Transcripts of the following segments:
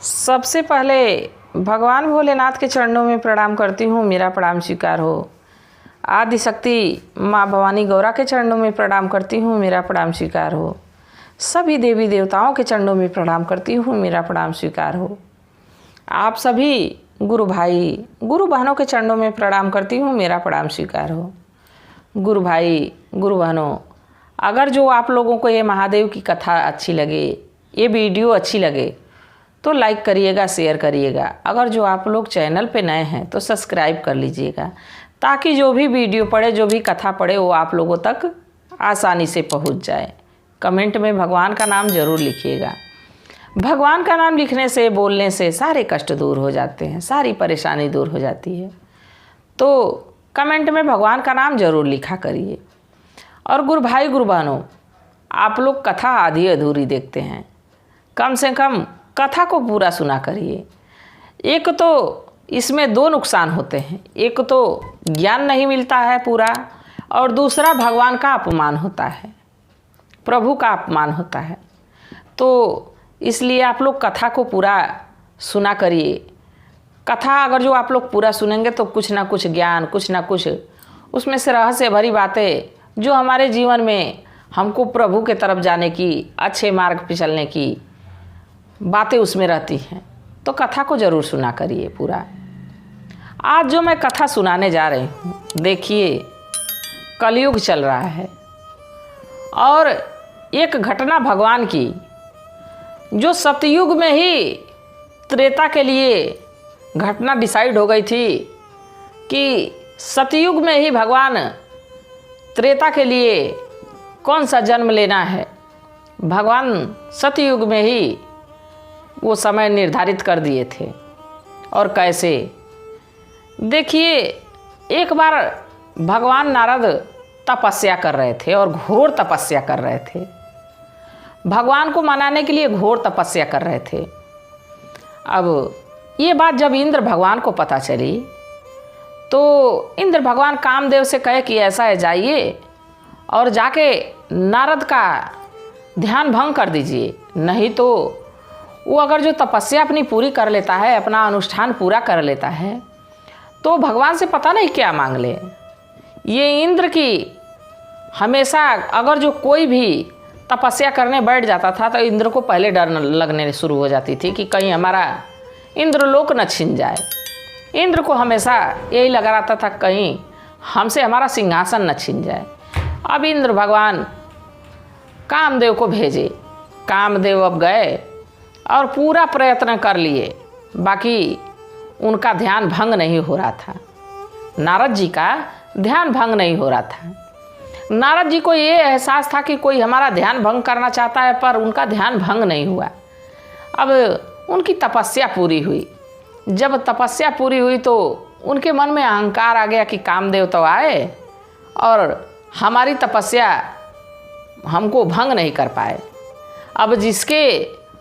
सबसे पहले भगवान भोलेनाथ के चरणों में प्रणाम करती हूँ, मेरा प्रणाम स्वीकार हो। आदि शक्ति माँ भवानी गौरा के चरणों में प्रणाम करती हूँ, मेरा प्रणाम स्वीकार हो। सभी देवी देवताओं के चरणों में प्रणाम करती हूँ, मेरा प्रणाम स्वीकार हो। आप सभी गुरु भाई गुरु बहनों के चरणों में प्रणाम करती हूँ, मेरा प्रणाम स्वीकार हो। गुरु भाई गुरु बहनों, अगर जो आप लोगों को ये महादेव की कथा अच्छी लगे, ये वीडियो अच्छी लगे तो लाइक करिएगा, शेयर करिएगा। अगर जो आप लोग चैनल पे नए हैं तो सब्सक्राइब कर लीजिएगा, ताकि जो भी वीडियो पड़े, जो भी कथा पड़े, वो आप लोगों तक आसानी से पहुंच जाए। कमेंट में भगवान का नाम ज़रूर लिखिएगा। भगवान का नाम लिखने से, बोलने से सारे कष्ट दूर हो जाते हैं, सारी परेशानी दूर हो जाती है। तो कमेंट में भगवान का नाम ज़रूर लिखा करिए। और गुरु भाई गुरु बहनों, आप लोग कथा आधी अधूरी देखते हैं, कम से कम कथा को पूरा सुना करिए। एक तो इसमें दो नुकसान होते हैं, एक तो ज्ञान नहीं मिलता है पूरा, और दूसरा भगवान का अपमान होता है, प्रभु का अपमान होता है। तो इसलिए आप लोग कथा को पूरा सुना करिए। कथा अगर जो आप लोग पूरा सुनेंगे तो कुछ ना कुछ ज्ञान, कुछ ना कुछ उसमें से रहस्य भरी बातें, जो हमारे जीवन में हमको प्रभु के तरफ जाने की, अच्छे मार्ग पे चलने की बातें उसमें रहती हैं। तो कथा को ज़रूर सुना करिए पूरा। आज जो मैं कथा सुनाने जा रही हूँ, देखिए कलयुग चल रहा है और एक घटना भगवान की, जो सतयुग में ही त्रेता के लिए घटना डिसाइड हो गई थी कि सतयुग में ही भगवान त्रेता के लिए कौन सा जन्म लेना है। भगवान सतयुग में ही वो समय निर्धारित कर दिए थे। और कैसे, देखिए एक बार भगवान नारद तपस्या कर रहे थे और घोर तपस्या कर रहे थे। भगवान को मनाने के लिए घोर तपस्या कर रहे थे। अब ये बात जब इंद्र भगवान को पता चली तो इंद्र भगवान कामदेव से कहे कि ऐसा है, जाइए और जाके नारद का ध्यान भंग कर दीजिए, नहीं तो वो अगर जो तपस्या अपनी पूरी कर लेता है, अपना अनुष्ठान पूरा कर लेता है, तो भगवान से पता नहीं क्या मांग ले। ये इंद्र की हमेशा अगर जो कोई भी तपस्या करने बैठ जाता था तो इंद्र को पहले डर लगने शुरू हो जाती थी कि कहीं हमारा इंद्रलोक न छिन जाए। इंद्र को हमेशा यही लगा रहता था कहीं हमसे हमारा सिंहासन न छिन जाए। अब इंद्र भगवान कामदेव को भेजे। कामदेव अब गए और पूरा प्रयत्न कर लिए, बाकी उनका ध्यान भंग नहीं हो रहा था। नारद जी का ध्यान भंग नहीं हो रहा था। नारद जी को ये एहसास था कि कोई हमारा ध्यान भंग करना चाहता है, पर उनका ध्यान भंग नहीं हुआ। अब उनकी तपस्या पूरी हुई। जब तपस्या पूरी हुई तो उनके मन में अहंकार आ गया कि कामदेव तो आए और हमारी तपस्या हमको भंग नहीं कर पाए। अब जिसके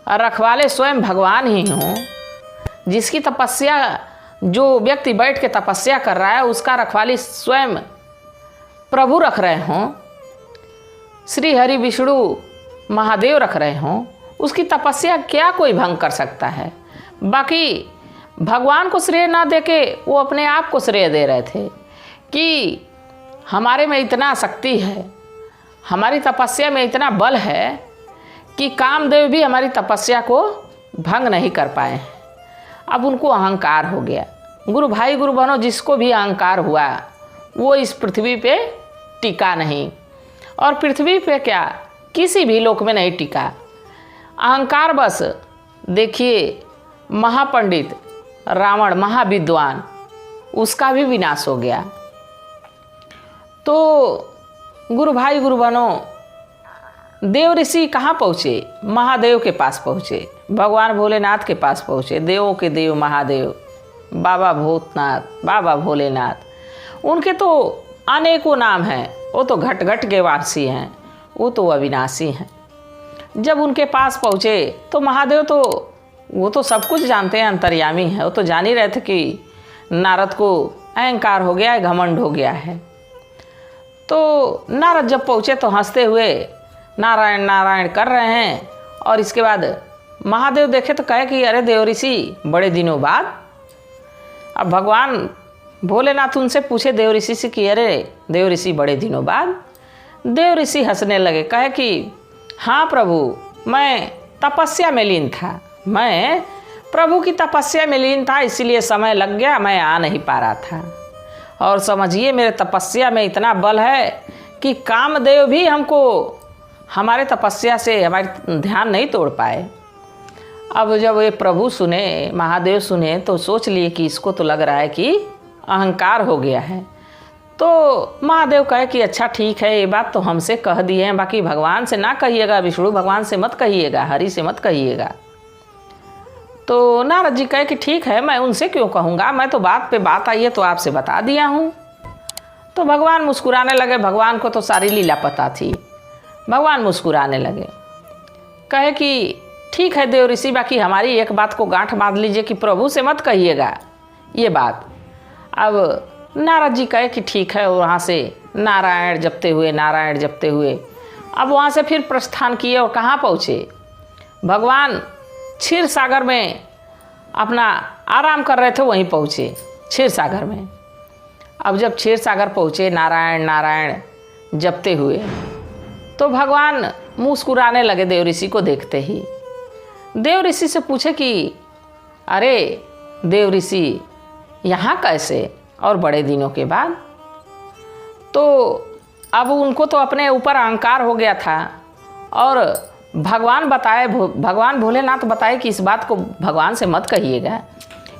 रखवाले स्वयं भगवान ही हों, जिसकी तपस्या, जो व्यक्ति बैठ के तपस्या कर रहा है उसका रखवाली स्वयं प्रभु रख रहे हों, श्री हरि विष्णु महादेव रख रहे हों, उसकी तपस्या क्या कोई भंग कर सकता है। बाकी भगवान को श्रेय ना देके वो अपने आप को श्रेय दे रहे थे कि हमारे में इतना शक्ति है, हमारी तपस्या में इतना बल है कि कामदेव भी हमारी तपस्या को भंग नहीं कर पाए। अब उनको अहंकार हो गया। गुरु भाई गुरु बहनों, जिसको भी अहंकार हुआ वो इस पृथ्वी पे टिका नहीं, और पृथ्वी पे क्या किसी भी लोक में नहीं टिका। अहंकार बस देखिए, महापंडित रावण महाविद्वान, उसका भी विनाश हो गया। तो गुरु भाई गुरु बहनों, देव ऋषि कहाँ पहुँचे? महादेव के पास पहुँचे, भगवान भोलेनाथ के पास पहुँचे। देवों के देव महादेव, बाबा भूतनाथ, बाबा भोलेनाथ। उनके तो अनेकों नाम हैं, वो तो घट घट के वासी हैं, वो तो अविनाशी हैं। जब उनके पास पहुँचे तो महादेव तो वो तो सब कुछ जानते हैं, अंतर्यामी हैं। वो तो जान ही रहे थे कि नारद को अहंकार हो गया है, घमंड हो गया है। तो नारद जब पहुँचे तो हंसते हुए नारायण नारायण कर रहे हैं, और इसके बाद महादेव देखे तो कहे कि अरे देव ऋषि बड़े दिनों बाद। अब भगवान भोलेनाथ उनसे पूछे देव ऋषि से कि अरे देव ऋषि बड़े दिनों बाद। देव ऋषि हंसने लगे, कहे कि हाँ प्रभु, मैं तपस्या में लीन था, मैं प्रभु की तपस्या में लीन था, इसीलिए समय लग गया, मैं आ नहीं पा रहा था। और समझिए मेरे तपस्या में इतना बल है कि कामदेव भी हमको हमारे तपस्या से हमारे ध्यान नहीं तोड़ पाए। अब जब ये प्रभु सुने, महादेव सुने, तो सोच लिए कि इसको तो लग रहा है कि अहंकार हो गया है। तो महादेव कहे कि अच्छा ठीक है, ये बात तो हमसे कह दिए हैं, बाकी भगवान से ना कहिएगा, विष्णु भगवान से मत कहिएगा, हरि से मत कहिएगा। तो नारद जी कहे कि ठीक है, मैं उनसे क्यों कहूँगा, मैं तो बात पे बात आई है तो आपसे बता दिया हूँ। तो भगवान मुस्कुराने लगे, भगवान को तो सारी लीला पता थी। भगवान मुस्कुराने लगे, कहे कि ठीक है देव ऋषि, बाकी हमारी एक बात को गांठ बांध लीजिए कि प्रभु से मत कहिएगा ये बात। अब नारद जी कहे कि ठीक है, और वहाँ से नारायण जपते हुए, नारायण जपते हुए अब वहाँ से फिर प्रस्थान किए और कहाँ पहुँचे? भगवान क्षीर सागर में अपना आराम कर रहे थे, वहीं पहुँचे क्षीर सागर में। अब जब क्षीर सागर पहुँचे नारायण नारायण जपते हुए, तो भगवान मुस्कुराने लगे देव ऋषि को देखते ही। देव ऋषि से पूछे कि अरे देव ऋषि यहाँ कैसे और बड़े दिनों के बाद? तो अब उनको तो अपने ऊपर अहंकार हो गया था, और भगवान भोलेनाथ बताए कि इस बात को भगवान से मत कहिएगा।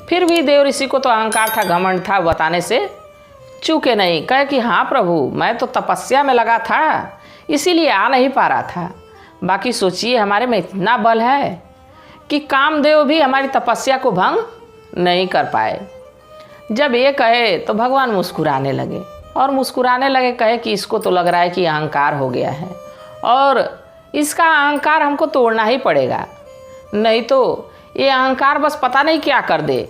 फिर भी देव ऋषि को तो अहंकार था, घमंड था, बताने से चूके नहीं। कहे कि हाँ प्रभु, मैं तो तपस्या में लगा था, इसीलिए आ नहीं पा रहा था। बाकी सोचिए हमारे में इतना बल है कि कामदेव भी हमारी तपस्या को भंग नहीं कर पाए। जब ये कहे तो भगवान मुस्कुराने लगे, और मुस्कुराने लगे, कहे कि इसको तो लग रहा है कि अहंकार हो गया है, और इसका अहंकार हमको तोड़ना ही पड़ेगा, नहीं तो ये अहंकार बस पता नहीं क्या कर दे।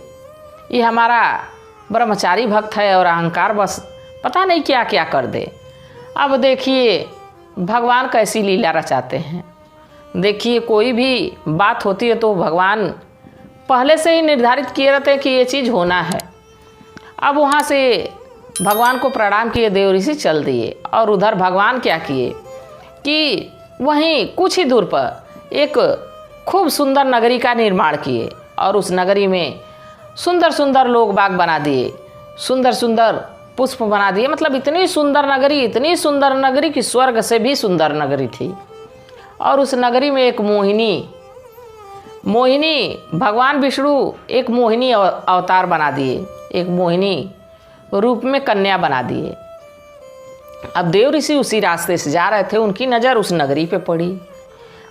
ये हमारा ब्रह्मचारी भक्त है और अहंकार बस पता नहीं क्या क्या कर दे। अब देखिए भगवान कैसी लीला रचाते हैं। देखिए कोई भी बात होती है तो भगवान पहले से ही निर्धारित किए रहते हैं कि ये चीज़ होना है। अब वहाँ से भगवान को प्रणाम किए देव ऋषि चल दिए, और उधर भगवान क्या किए कि वहीं कुछ ही दूर पर एक खूब सुंदर नगरी का निर्माण किए, और उस नगरी में सुंदर सुंदर लोग बाग बना दिए, सुंदर सुंदर पुष्प बना दिए। मतलब इतनी सुंदर नगरी, इतनी सुंदर नगरी कि स्वर्ग से भी सुंदर नगरी थी। और उस नगरी में एक मोहिनी भगवान विष्णु एक मोहिनी अवतार बना दिए, एक मोहिनी रूप में कन्या बना दिए। अब देव ऋषि उसी रास्ते से जा रहे थे, उनकी नज़र उस नगरी पे पड़ी।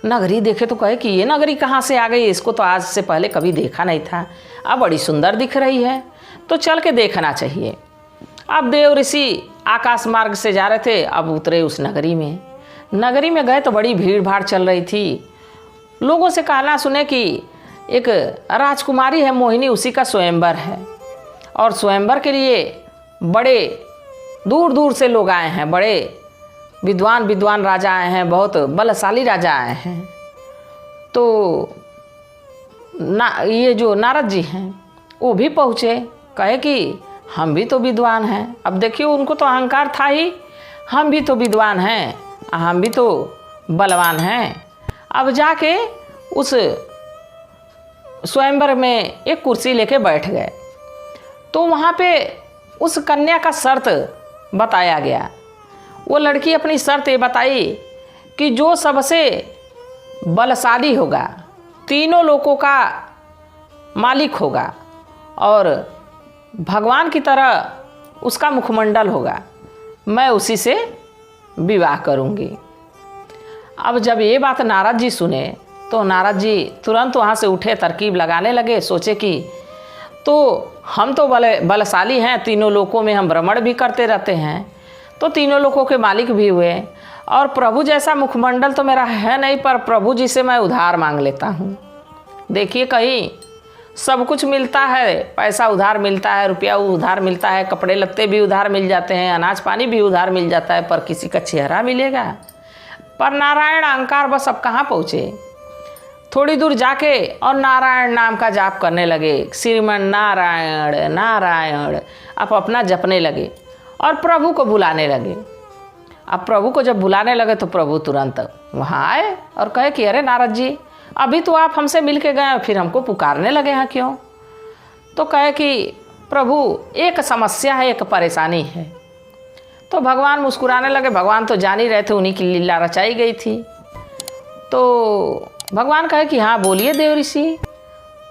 नगरी देखे तो कहे कि ये नगरी कहाँ से आ गई, इसको तो आज से पहले कभी देखा नहीं था, अब बड़ी सुंदर दिख रही है, तो चल के देखना चाहिए। अब देव ऋषि आकाश मार्ग से जा रहे थे, अब उतरे उस नगरी में। नगरी में गए तो बड़ी भीड़ भाड़ चल रही थी। लोगों से कहना सुने कि एक राजकुमारी है मोहिनी, उसी का स्वयंवर है, और स्वयंवर के लिए बड़े दूर दूर से लोग आए हैं, बड़े विद्वान राजा आए हैं, बहुत बलशाली राजा आए हैं। तो ये जो नारद जी हैं वो भी पहुँचे, कहे कि हम भी तो विद्वान हैं। अब देखिए उनको तो अहंकार था ही, हम भी तो विद्वान हैं, हम भी तो बलवान हैं। अब जाके उस स्वयंवर में एक कुर्सी लेके बैठ गए। तो वहाँ पे उस कन्या का शर्त बताया गया। वो लड़की अपनी शर्त ये बताई कि जो सबसे बलशाली होगा, तीनों लोकों का मालिक होगा, और भगवान की तरह उसका मुखमंडल होगा, मैं उसी से विवाह करूँगी। अब जब ये बात नारद जी सुने तो नारद जी तुरंत वहाँ से उठे, तरकीब लगाने लगे। सोचे कि तो हम तो बलशाली हैं, तीनों लोकों में हम भ्रमण भी करते रहते हैं, तो तीनों लोकों के मालिक भी हुए, और प्रभु जैसा मुखमंडल तो मेरा है नहीं, पर प्रभु जी से मैं उधार मांग लेता हूँ। देखिए कहीं सब कुछ मिलता है, पैसा उधार मिलता है, रुपया उधार मिलता है, कपड़े लत्ते भी उधार मिल जाते हैं, अनाज पानी भी उधार मिल जाता है, पर किसी का चेहरा मिलेगा? पर नारायण अहंकार बस अब कहाँ पहुँचे। थोड़ी दूर जाके और नारायण नाम का जाप करने लगे। श्रीमन नारायण नारायण आप अपना जपने लगे और प्रभु को बुलाने लगे। अब प्रभु को जब बुलाने लगे तो प्रभु तुरंत वहाँ आए और कहे कि अरे नारद जी, अभी तो आप हमसे मिल के गए, फिर हमको पुकारने लगे हैं क्यों? तो कहे कि प्रभु एक समस्या है, एक परेशानी है। तो भगवान मुस्कुराने लगे। भगवान तो जान ही रहे थे, उन्हीं की लीला रचाई गई थी। तो भगवान कहे कि हाँ बोलिए देव ऋषि।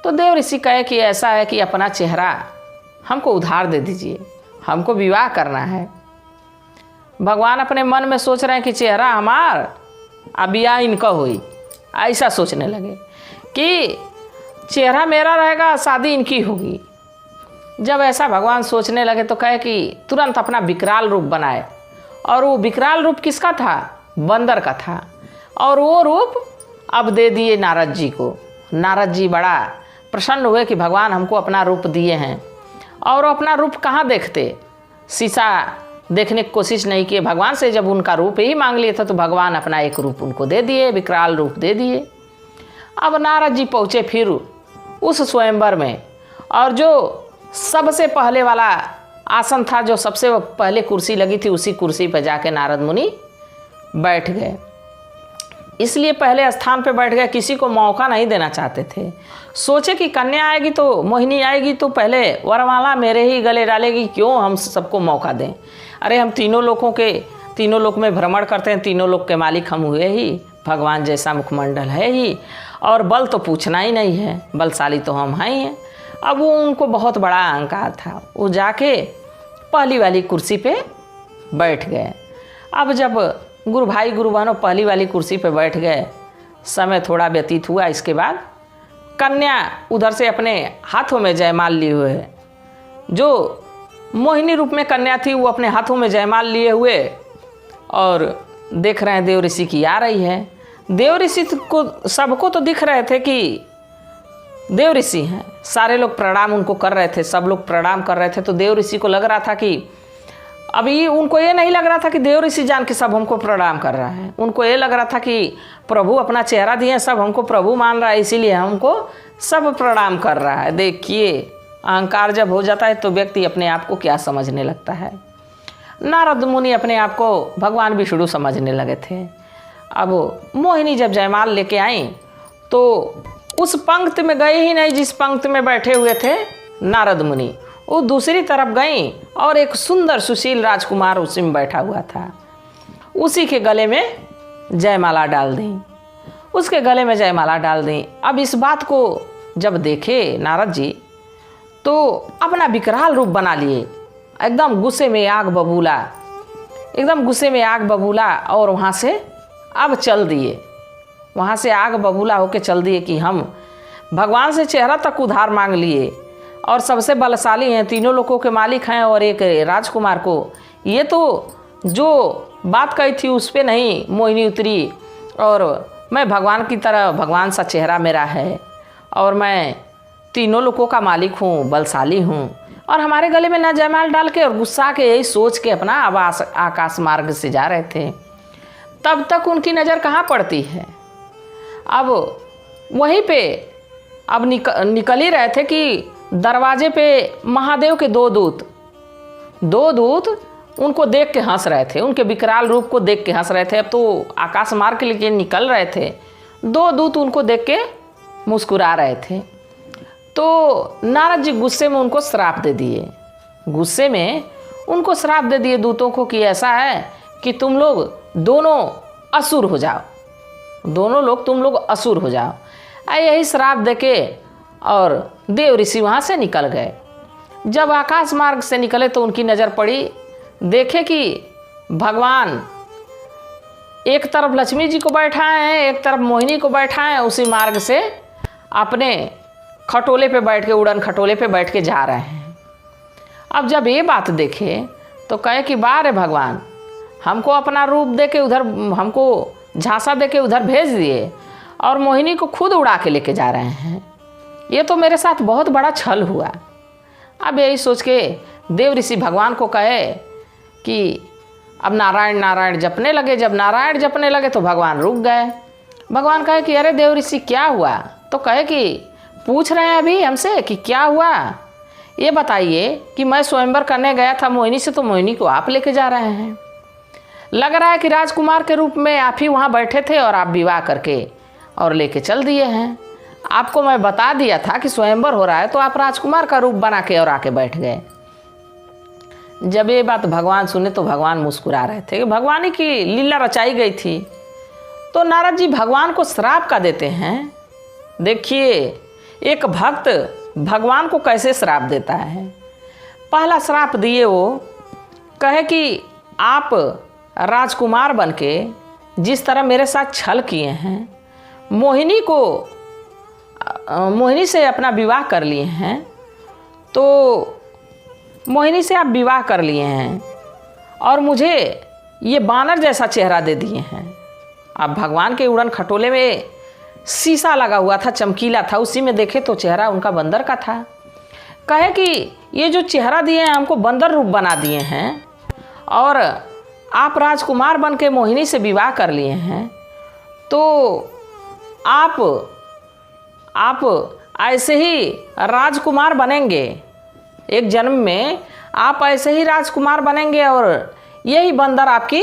तो देव ऋषि कहे कि ऐसा है कि अपना चेहरा हमको उधार दे दीजिए, हमको विवाह करना है। भगवान अपने मन में सोच रहे हैं कि चेहरा हमार अब या इनका हुई, ऐसा सोचने लगे कि चेहरा मेरा रहेगा, शादी इनकी होगी। जब ऐसा भगवान सोचने लगे तो कहे कि तुरंत अपना विकराल रूप बनाए। और वो विकराल रूप किसका था? बंदर का था। और वो रूप अब दे दिए नारद जी को। नारद जी बड़ा प्रसन्न हुए कि भगवान हमको अपना रूप दिए हैं। और अपना रूप कहाँ देखते, शीशा देखने की कोशिश नहीं किए। भगवान से जब उनका रूप ही मांग लिए था तो भगवान अपना एक रूप उनको दे दिए, विकराल रूप दे दिए। अब नारद जी पहुँचे फिर उस स्वयंवर में, और जो सबसे पहले वाला आसन था, जो सबसे पहले कुर्सी लगी थी, उसी कुर्सी पर जाके नारद मुनि बैठ गए। इसलिए पहले स्थान पे बैठ गए, किसी को मौका नहीं देना चाहते थे। सोचे कि कन्या आएगी तो मोहिनी आएगी तो पहले वरमाला मेरे ही गले डालेगी, क्यों हम सबको मौका दें। अरे हम तीनों लोक में भ्रमण करते हैं, तीनों लोक के मालिक हम हुए ही, भगवान जैसा मुखमंडल है ही, और बल तो पूछना ही नहीं है, बलशाली तो हम हैं ही हैं। अब वो उनको बहुत बड़ा अहंकार था। वो जाके पहली वाली कुर्सी पे बैठ गए। अब जब गुरु भाई गुरु बहनों पहली वाली कुर्सी पे बैठ गए, समय थोड़ा व्यतीत हुआ। इसके बाद कन्या उधर से अपने हाथों में जयमाल लिए हुए, जो मोहिनी रूप में कन्या थी वो अपने हाथों में जयमाल लिए हुए और देख रहे हैं देव ऋषि की आ रही है। देव ऋषि को सबको तो दिख रहे थे कि देव ऋषि हैं, सारे लोग प्रणाम उनको कर रहे थे, सब लोग प्रणाम कर रहे थे। तो देव ऋषि को लग रहा था कि अभी उनको ये नहीं लग रहा था कि देव ऋषि जान के सब हमको प्रणाम कर रहा है। उनको ये लग रहा था कि प्रभु अपना चेहरा दिए, सब हमको प्रभु मान रहा है, इसीलिए हमको सब प्रणाम कर रहा है। देखिए अहंकार जब हो जाता है तो व्यक्ति अपने आप को क्या समझने लगता है। नारद मुनि अपने आप को भगवान विष्णु समझने लगे थे। अब मोहिनी जब जयमाल लेके आई तो उस पंक्ति में गए ही नहीं जिस पंक्ति में बैठे हुए थे नारद मुनि, वो दूसरी तरफ गई और एक सुंदर सुशील राजकुमार उसी में बैठा हुआ था, उसी के गले में जयमाला डाल दी, उसके गले में जयमाला डाल दी। अब इस बात को जब देखे नारद जी तो अपना विकराल रूप बना लिए, एकदम गुस्से में आग बबूला, एकदम गुस्से में आग बबूला, और वहाँ से अब चल दिए, वहाँ से आग बबूला होके चल दिए कि हम भगवान से चेहरा तक उधार मांग लिए और सबसे बलशाली हैं, तीनों लोगों के मालिक हैं और एक राजकुमार को, ये तो जो बात कही थी उस पर नहीं मोहिनी उतरी, और मैं भगवान की तरह, भगवान सा चेहरा मेरा है और मैं तीनों लोगों का मालिक हूँ, बलशाली हूँ, और हमारे गले में ना जयमाल डाल के और गुस्सा के यही सोच के अपना अब आकाश मार्ग से जा रहे थे। तब तक उनकी नज़र कहाँ पड़ती है, अब वहीं पे अब निकल ही रहे थे कि दरवाजे पे महादेव के दो दूत उनको देख के हंस रहे थे, उनके विकराल रूप को देख के हंस रहे थे। अब तो आकाश मार्ग के लिए निकल रहे थे, दो दूत उनको देख के मुस्कुरा रहे थे। तो नारद जी गुस्से में उनको श्राप दे दिए, गुस्से में उनको श्राप दे दिए दूतों को कि ऐसा है कि तुम लोग दोनों असुर हो जाओ, दोनों लोग तुम लोग असुर हो जाओ। यही श्राप देके और देव ऋषि वहाँ से निकल गए। जब आकाश मार्ग से निकले तो उनकी नज़र पड़ी, देखे कि भगवान एक तरफ लक्ष्मी जी को बैठाए हैं, एक तरफ मोहिनी को बैठाए हैं, उसी मार्ग से अपने खटोले पे बैठ के, उड़न खटोले पे बैठ के जा रहे हैं। अब जब ये बात देखे तो कहे कि बारे भगवान, हमको अपना रूप दे के उधर, हमको झांसा दे के उधर भेज दिए और मोहिनी को खुद उड़ा के लेके जा रहे हैं, ये तो मेरे साथ बहुत बड़ा छल हुआ। अब यही सोच के देव ऋषि भगवान को कहे कि अब नारायण नारायण जपने लगे। जब नारायण जपने लगे तो भगवान रुक गए भगवान कहे कि अरे देव ऋषि क्या हुआ? तो कहे कि पूछ रहे हैं अभी हमसे कि क्या हुआ, ये बताइए कि मैं स्वयंवर करने गया था मोहिनी से, तो मोहिनी को आप लेके जा रहे हैं। लग रहा है कि राजकुमार के रूप में आप ही वहाँ बैठे थे और आप विवाह करके और लेके चल दिए हैं। आपको मैं बता दिया था कि स्वयंवर हो रहा है, तो आप राजकुमार का रूप बना के और आके बैठ गए। जब ये बात भगवान सुने तो भगवान मुस्कुरा रहे थे कि भगवान की लीला रचाई गई थी। तो नारद जी भगवान को श्राप का देते हैं। देखिए एक भक्त भगवान को कैसे श्राप देता है। पहला श्राप दिए वो, कहे कि आप राजकुमार बनके जिस तरह मेरे साथ छल किए हैं, मोहिनी से अपना विवाह कर लिए हैं, तो मोहिनी से आप विवाह कर लिए हैं और मुझे ये बानर जैसा चेहरा दे दिए हैं। अब भगवान के उड़न खटोले में शीशा लगा हुआ था, चमकीला था, उसी में देखे तो चेहरा उनका बंदर का था। कहे कि ये जो चेहरा दिए हैं हमको बंदर रूप बना दिए हैं और आप राजकुमार बन के मोहिनी से विवाह कर लिए हैं, तो आप ऐसे ही राजकुमार बनेंगे, एक जन्म में आप ऐसे ही राजकुमार बनेंगे और यही बंदर आपकी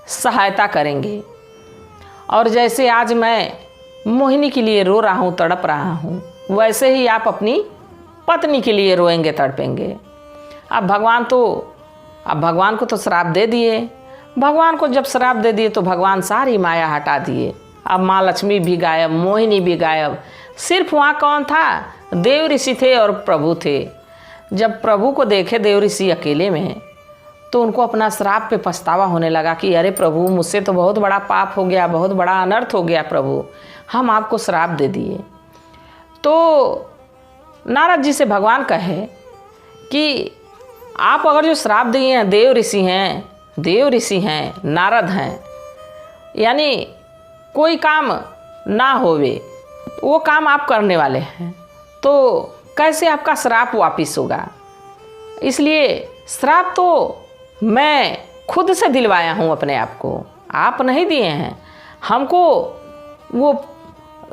सहायता करेंगे। और जैसे आज मैं मोहिनी के लिए रो रहा हूँ, तड़प रहा हूँ, वैसे ही आप अपनी पत्नी के लिए रोएंगे, तड़पेंगे। अब भगवान को तो श्राप दे दिए। भगवान को जब श्राप दे दिए तो भगवान सारी माया हटा दिए। अब माँ लक्ष्मी भी गायब, मोहिनी भी गायब। सिर्फ वहाँ कौन था? देव ऋषि थे और प्रभु थे। जब प्रभु को देखे देव ऋषि अकेले में, तो उनको अपना श्राप पे पछतावा होने लगा कि अरे प्रभु, मुझसे तो बहुत बड़ा पाप हो गया, बहुत बड़ा अनर्थ हो गया प्रभु, हम आपको श्राप दे दिए। तो नारद जी से भगवान कहे कि आप अगर जो श्राप दिए हैं, देव ऋषि हैं, नारद हैं, यानी कोई काम ना होवे वो काम आप करने वाले हैं, तो कैसे आपका श्राप वापिस होगा? इसलिए श्राप तो मैं खुद से दिलवाया हूँ अपने आप को, आप नहीं दिए हैं। हमको वो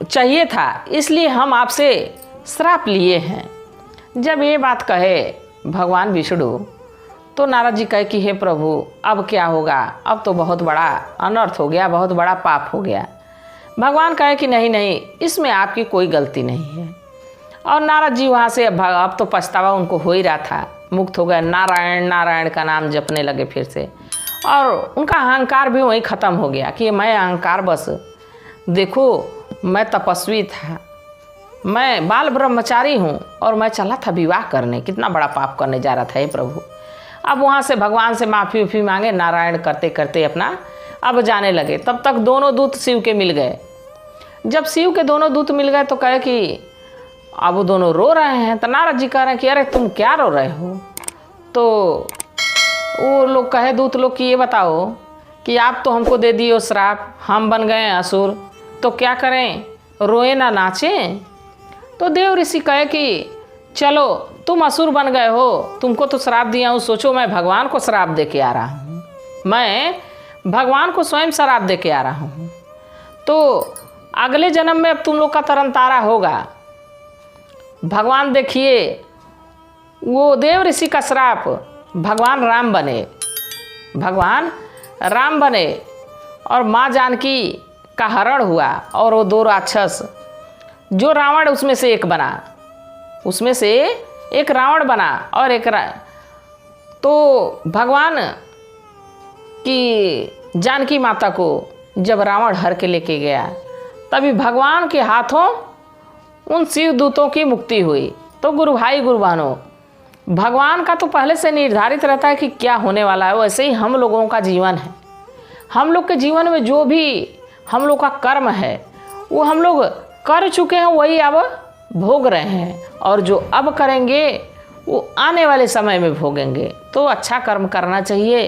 चाहिए था, इसलिए हम आपसे श्राप लिए हैं। जब ये बात कहे भगवान विष्णु, तो नारद जी कहे कि हे प्रभु, अब क्या होगा? अब तो बहुत बड़ा अनर्थ हो गया, बहुत बड़ा पाप हो गया। भगवान कहे कि नहीं, इसमें आपकी कोई गलती नहीं है। और नारद जी वहाँ से अब तो पछतावा उनको हो ही रहा था, मुक्त हो गए, नारायण नारायण का नाम जपने लगे फिर से। और उनका अहंकार भी वहीं ख़त्म हो गया कि मैं अहंकार, बस देखो मैं तपस्वी था, मैं बाल ब्रह्मचारी हूँ और मैं चला था विवाह करने, कितना बड़ा पाप करने जा रहा था ये प्रभु। अब वहाँ से भगवान से माफ़ी उफ़ी मांगे, नारायण करते करते अपना अब जाने लगे। तब तक दोनों दूत शिव के मिल गए। जब शिव के दोनों दूत मिल गए तो कहे कि अब वो दोनों रो रहे हैं। तो नारद जी कह रहे हैं कि अरे तुम क्या रो रहे हो? तो वो लोग कहे, दूत लोग, कि ये बताओ कि आप तो हमको दे दिए श्राप, हम बन गए असुर, तो क्या करें, रोए ना नाचें? तो देव ऋषि कहे कि चलो तुम असुर बन गए हो, तुमको तो श्राप दिया हूँ, सोचो मैं भगवान को श्राप दे के आ रहा हूँ, मैं भगवान को स्वयं श्राप दे के आ रहा हूँ। तो अगले जन्म में अब तुम लोग का तरन तारा होगा। भगवान देखिए, वो देव ऋषि का श्राप भगवान राम बने और माँ जानकी का हरण हुआ और वो दो राक्षस, जो रावण उसमें से एक रावण बना और एक तो भगवान की जानकी माता को जब रावण हर के लेके गया, तभी भगवान के हाथों उन शिव दूतों की मुक्ति हुई। तो गुरु भाई गुरु बहनों, भगवान का तो पहले से निर्धारित रहता है कि क्या होने वाला है। वैसे ही हम लोगों का जीवन है, हम लोग के जीवन में जो भी हम लोग का कर्म है वो हम लोग कर चुके हैं, वही अब भोग रहे हैं, और जो अब करेंगे वो आने वाले समय में भोगेंगे। तो अच्छा कर्म करना चाहिए,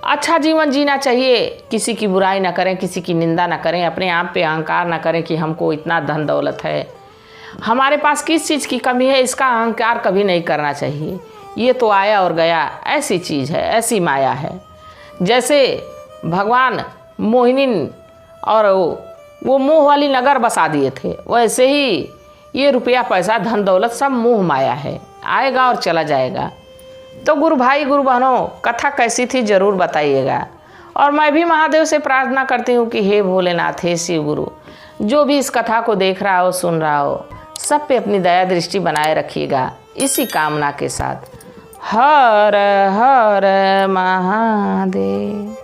अच्छा जीवन जीना चाहिए, किसी की बुराई ना करें, किसी की निंदा ना करें, अपने आप पे अहंकार ना करें कि हमको इतना धन दौलत है, हमारे पास किस चीज़ की कमी है, इसका अहंकार कभी नहीं करना चाहिए। ये तो आया और गया, ऐसी चीज़ है, ऐसी माया है। जैसे भगवान मोहिनी और वो मोह वाली नगर बसा दिए थे, वैसे ही ये रुपया पैसा धन दौलत सब मोह माया है, आएगा और चला जाएगा। तो गुरु भाई गुरु बहनों, कथा कैसी थी ज़रूर बताइएगा। और मैं भी महादेव से प्रार्थना करती हूँ कि हे भोलेनाथ, हे शिव गुरु, जो भी इस कथा को देख रहा हो, सुन रहा हो, सब पे अपनी दया दृष्टि बनाए रखिएगा, इसी कामना के साथ। हर हर महादेव।